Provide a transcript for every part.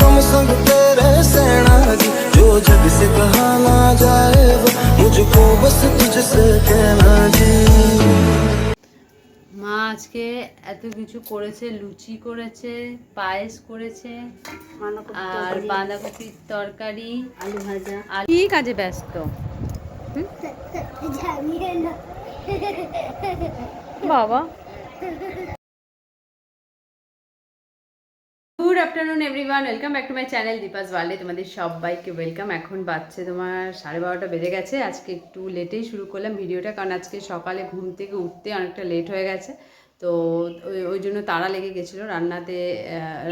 गम संग तेरे सहना जी, जो जग से कहा ना जाए वो मुझको बस तुझसे कहना जी। মা আজকে এত কিছু করেছে, লুচি করেছে, পায়েস করেছে, আর বাঁধাকপির তরকারি, আলু ভাজা। কি কাজে ব্যস্ত বাবা? Good afternoon everyone, welcome back to my channel Deepa's ওয়ার্ল্ডে তোমাদের সবাইকে ওয়েলকাম। এখন বাজছে তোমার 12:30 বেজে গেছে। আজকে একটু লেটেই শুরু করলাম ভিডিওটা, কারণ আজকে সকালে ঘুম থেকে উঠতে অনেকটা লেট হয়ে গেছে। তো ওই জন্য তাড়া লেগে গেছিলো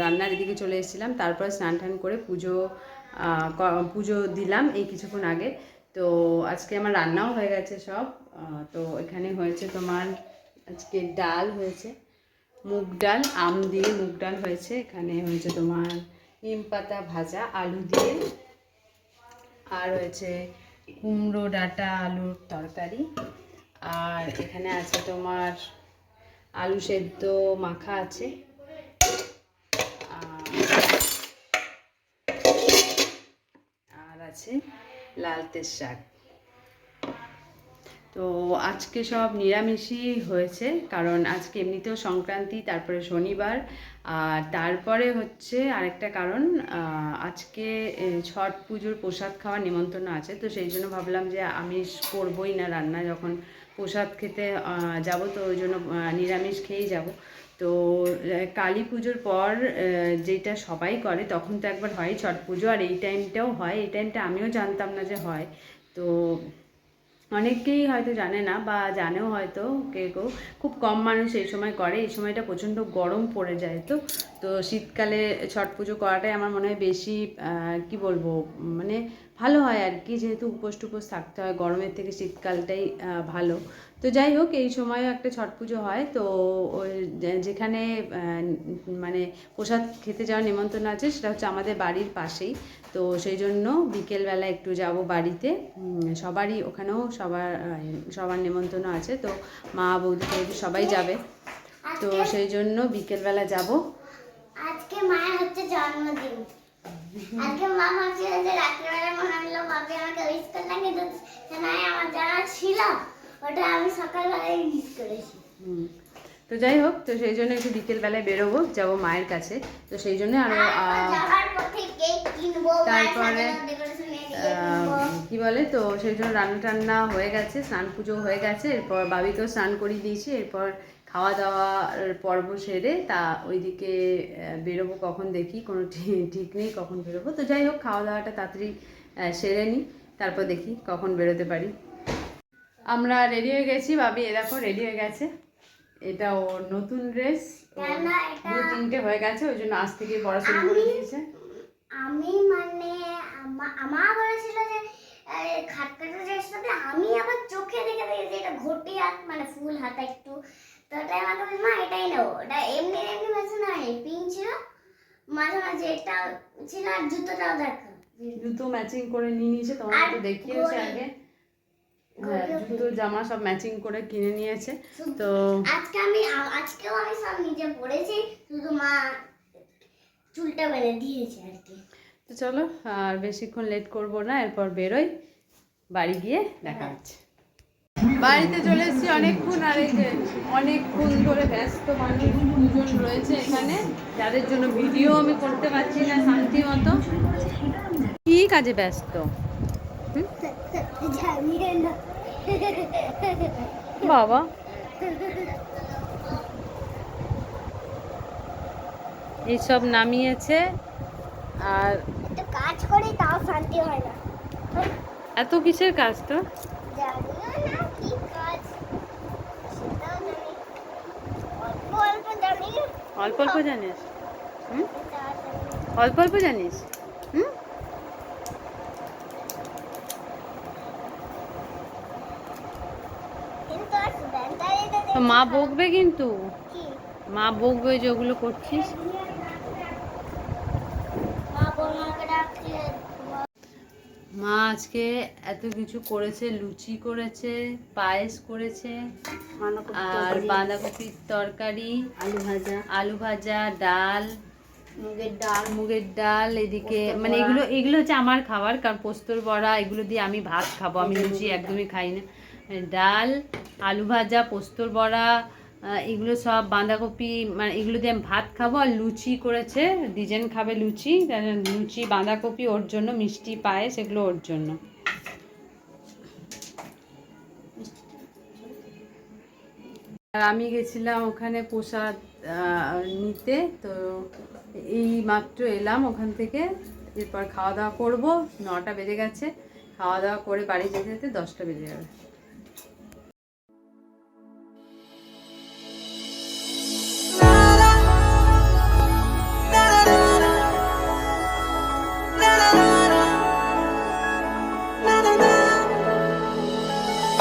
রান্নার এদিকে চলে এসেছিলাম। তারপর স্নান টান করে পুজো দিলাম এই কিছুক্ষণ আগে। তো আজকে আমার রান্নাও হয়ে গেছে সব। তো এখানে হয়েছে তোমার আজকে ডাল হয়েছে, মুগ ডাল, আম দিয়ে মুগ ডাল হয়েছে। এখানে হয়েছে তোমার নিম পাতা ভাজা আলু দিয়ে, আর হয়েছে কুমড়ো ডাঁটা আলুর তরকারি, আর এখানে আছে তোমার আলু সেদ্ধ মাখা আছে, আর আছে লালতের শাক। তো আজকে সব নিরামিষই হয়েছে, কারণ আজকে এমনিতেও সংক্রান্তি, তারপরে শনিবার, আর তারপরে হচ্ছে আরেকটা কারণ, আজকে ছট পুজোর প্রসাদ খাওয়ার নিমন্ত্রণ আছে। তো সেই জন্য ভাবলাম যে আমিষ করবই না রান্না, যখন প্রসাদ খেতে যাব তো ওই জন্য নিরামিষ খেয়েই যাব। তো কালী পুজোর পর যেটা সবাই করে তখন তো একবার হয় ছট পুজো, আর এই টাইমটাও হয়। এই টাইমটা আমিও জানতাম না যে হয়। তো অনেকেই হয়তো জানে না, বা জানেও হয়তো কেউ, খুব কম মানুষ এই সময় করে। এই সময়টা প্রচণ্ড গরম পড়ে যায়। তো তো শীতকালে ছট পুজো করাটাই আমার মনে হয় বেশি কি বলবো, মানে ভালো হয় আর কি, যেহেতু উপোস টুপোস থাকতে হয়, গরমের থেকে শীতকালটাই ভালো। তো যাই হোক, এই সময়ও একটা ছট পুজো হয়। তো ওই যেখানে মানে প্রসাদ খেতে যাওয়ার নিমন্ত্রণ আছে, সেটা হচ্ছে আমাদের বাড়ির পাশেই। তো সেই জন্য বিকেলবেলা একটু যাব বাড়িতে। সবারই ওখানেও সবার নিমন্ত্রণ আছে। তো মা বৌদি সবাই যাবে। তো সেই জন্য বিকেলবেলা যাব। আজকে মায়ের হচ্ছে জন্মদিন। আজকে মা ভাবছিল যে রাত্রিবেলা মনে হলো ভাবে আমাকে উইশ করলাম, কিন্তু আমার জানা ছিল ওটা আমি সকালবেলায় উইশ করেছি। তো যাই হোক, তো সেই জন্য একটু বিকেলবেলায় বেরোবো, যাবো মায়ের কাছে। তো সেই জন্য আরো তারপরে কি বলে, তো সেই জন্য রান্না টান্না হয়ে গেছে, স্নান পুজো হয়ে গেছে। এরপর বাবিকেও স্নান করিয়ে দিয়েছি। এরপর খাওয়া দাওয়ার পর্ব সেরে ওইদিকে বেরোবো। কখন দেখি, কোনো ঠিক নেই কখন বেরোবো। তো যাই হোক, খাওয়া দাওয়াটা তাড়াতাড়ি সেরে নিই, তারপর দেখি কখন বেরোতে পারি। আমরা রেডি হয়ে গেছি। ভাবি এ দেখো রেডি হয়ে গেছে। এটা ওর নতুন ড্রেস, 2-3টে হয়ে গেছে, ওই জন্য আজ থেকে পড়াশোনা করে দিয়েছে। আমি মানে আমার বলেছিল যে খাট কাটা ড্রেসটাতে, আমি আবার চোখে দেখে যে এটা ঘটি হাত, মানে ফুল হাতা একটু। তো তাই আমাকে বলছে মা এটাই নেবো। ওটা এমনি এমনি মাঝে না পিঙ্ক ছিল, মাঝে মাঝে এটা ছিল, আর জুতোটাও দেখো, জুতো ম্যাচিং করে নিয়ে নিয়েছে। তোমাকে তো দেখিয়েছে আগে। হ্যাঁ, জুতো জামা সব ম্যাচিং করে কিনে নিয়েছে। তো আজকেও আমি সব নিজে পরেছি, শুধু মা চুলটা বেঁধে দিয়েছে আর কি। তো চলো, আর বেশিক্ষণ লেট করব না, এরপর বেরোই, বাড়ি গিয়ে দেখা হচ্ছে। বাড়িতে চলে এসেছি অনেকক্ষণ, আর এই যে অনেকক্ষণ ধরে ব্যস্ত মানুষ দুজন রয়েছে এখানে, যাদের জন্য ভিডিও আমি করতে পারছি না শান্তি মতো। কি কাজে ব্যস্ত বাবা? এইসব নামিয়েছে, আর কাজ করি তাও শান্তি হয় না। এত কিসের কাজ তো? অল্প অল্প জানিস? অল্প অল্প জানিস? মা বকবে, কিন্তু মা বকবে যেগুলো করছিস। মা আজকে এত কিছু করেছে, লুচি করেছে, পায়েস করেছে, আর বাঁধাকপির তরকারি, আলু ভাজা, ডাল, মুগের ডাল এদিকে মানে এগুলো হচ্ছে আমার খাবার, কারণ পোস্তর বড়া এগুলো দিয়ে আমি ভাত খাবো, আমি লুচি একদমই খাই না। ডাল, আলু ভাজা, পোস্তর বড়া, এগুলো সব বাঁধাকপি, মানে এগুলো দিয়ে আমি ভাত খাবো। আর লুচি করেছে, ডিজাইন খাবে লুচি, লুচি বাঁধাকপি ওর জন্য, মিষ্টি পায়েস এগুলো ওর জন্য। আর আমি গেছিলাম ওখানে প্রসাদ নিতে, তো এই মাত্র এলাম ওখান থেকে। এরপর খাওয়া দাওয়া করবো, 9টা বেজে গেছে। খাওয়া দাওয়া করে বাড়ি যেতে যেতে 10টা বেজে যাবে।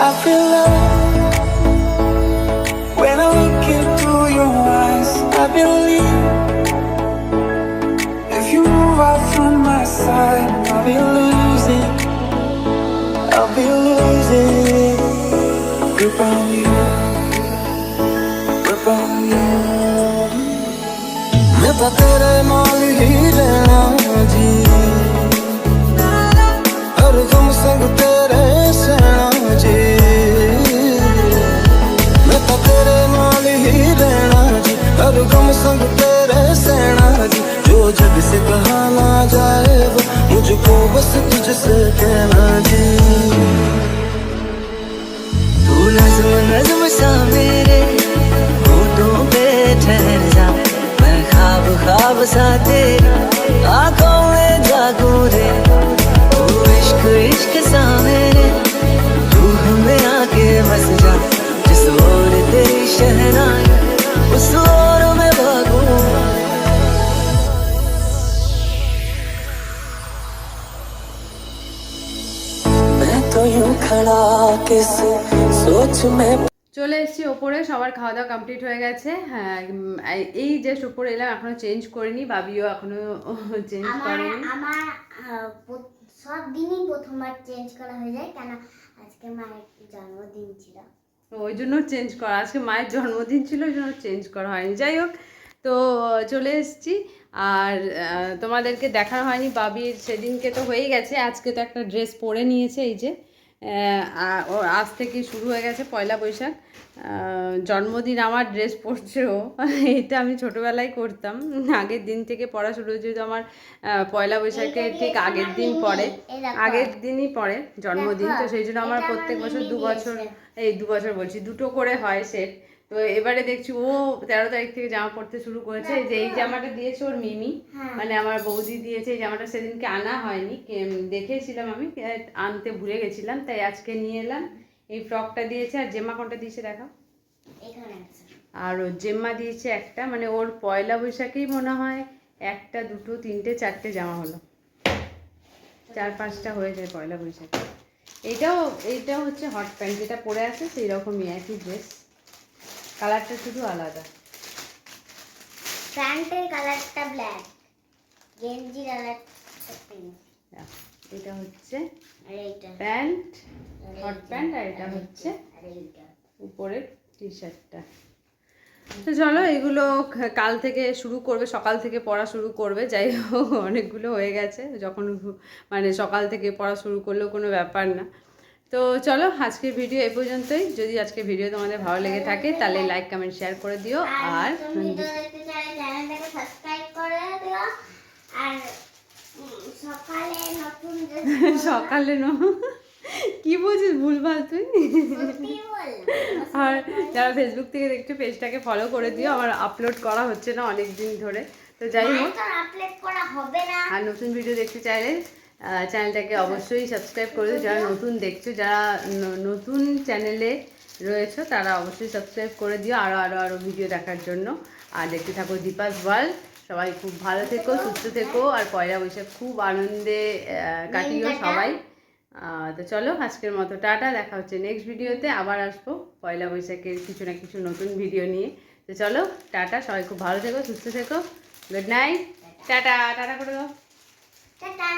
I feel love when I look into your eyes. I believe if you move out from my side, I'll be losing grip on you, grip on you. मैं तो तेरे नाल ही रहना जी, हर दम संग तेरे सहना जी। मैं तो तेरे नाल ही रहना जी, हर दम संग तेरे सहना जी। जो जग से कहा ना जाए वो मुझको बस तुझसे कहना जी। तू नज़्म नज़्म सा मेरे होठों पे ठहर जा, मैं ख्वाब ख्वाब सा तेरी आँखों में जागूं रे। तू इश्क इश्क सा मेरे रूह में आके बस जा, जिस ओर तेरी शहनाई उस ओर मैं भागूं। मैं तो यूं खड़ा किस सोच में। চলে এসেছি ওপরে, সবার খাওয়া দাওয়া কমপ্লিট হয়ে গেছে। হ্যাঁ, এই জাস্ট ওপরে এলাম, এখনো চেঞ্জ করিনি, ভাবিও এখনো চেঞ্জ করেনি। আমার সব দিনই প্রথমবার চেঞ্জ করা হয়ে যায়, কেন আজকে মায়ের জন্মদিন ছিল, ওই জন্য চেঞ্জ করা, আজকে মায়ের জন্মদিন ছিল ওই জন্য চেঞ্জ করা হয়নি। যাই হোক, তো চলে এসেছি। আর তোমাদেরকে দেখানো হয়নি, বাবির সেদিনকে তো হয়ে গেছে, আজকে তো একটা ড্রেস পরে নিয়েছে। এই যে আজ থেকে শুরু হয়ে গেছে পয়লা বৈশাখ, জন্মদিন আমার ড্রেস পরছে ও। এটা আমি ছোটোবেলায় করতাম, আগের দিন থেকে পড়া শুরু হয়েছে। তো আমার পয়লা বৈশাখের ঠিক আগের দিনই পরে জন্মদিন, তো সেই জন্য আমার প্রত্যেক বছর 2 বছর, এই 2 বছর বলছি, 2টো করে হয় সেট। তো এবারে দেখছি ও 13 তারিখ থেকে জামা পরতে শুরু করেছে। এই যে এই জামাটা দিয়েছে ওর মিমি, মানে আমার বৌদি দিয়েছে। এই জামাটা সেদিনকে আনা হয়নি, দেখেছিলাম আমি, আনতে ভুলে গেছিলাম, তাই আজকে নিয়ে এলাম। এই ফ্রকটা দিয়েছে। আর জেম্মা কোনটা দিয়েছে দেখাও। আর ও জেম্মা দিয়েছে একটা, মানে ওর পয়লা বৈশাখেই মনে হয় 1টা 2টো 3টে 4টে জামা হলো, 4-5টা হয়ে যায় পয়লা বৈশাখে। এইটাও হচ্ছে হট প্যান্ট, যেটা পরে আছে সেই রকমই একই ড্রেস, কালারটা শুধু আলাদা। প্যান্টের কালারটা ব্ল্যাক, গেঞ্জি কালারটা পিঙ্ক। এটা হচ্ছে প্যান্ট, হট প্যান্ট, আর এটা হচ্ছে উপরের টি শার্টটা। তো চলো, এগুলো কাল থেকে শুরু করবে, সকাল থেকে পড়া শুরু করবে। যাই হোক, অনেকগুলো হয়ে গেছে, যখন মানে সকাল থেকে পড়া শুরু করলেও কোনো ব্যাপার না। তো চলো, আজকের ভিডিও এই পর্যন্তই। যদি আজকের ভিডিও তোমাদের ভালো লেগে থাকে তাহলে লাইক কমেন্ট শেয়ার করে দিও। আর সকালে কি বলছিস ভুলভাল তুই। আর যারা ফেসবুক থেকে দেখছো পেজটাকে ফলো করে দিও, আমার আপলোড করা হচ্ছে না অনেক দিন ধরে। তো যাই হোক, আর নতুন ভিডিও দেখতে চাইলে চ্যানেলটাকে অবশ্যই সাবস্ক্রাইব করে দিও। যারা নতুন দেখছো, যারা নতুন চ্যানেলে রয়েছে তারা অবশ্যই সাবস্ক্রাইব করে দিও আরও ভিডিও দেখার জন্য। আর দেখতে থাকো দীপাস ওয়ার্ল্ড। সবাই খুব ভালো থেকো, সুস্থ থেকো, আর পয়লা বৈশাখ খুব আনন্দে কাটিও সবাই। তো চলো, আজকের মতো টাটা, দেখা হচ্ছে নেক্সট ভিডিওতে। আবার আসবো পয়লা বৈশাখের কিছু না কিছু নতুন ভিডিও নিয়ে। তো চলো, টাটা, সবাই খুব ভালো থেকো, সুস্থ থেকো, গুড নাইট, টাটা, টাটা করে দাও। টাটা।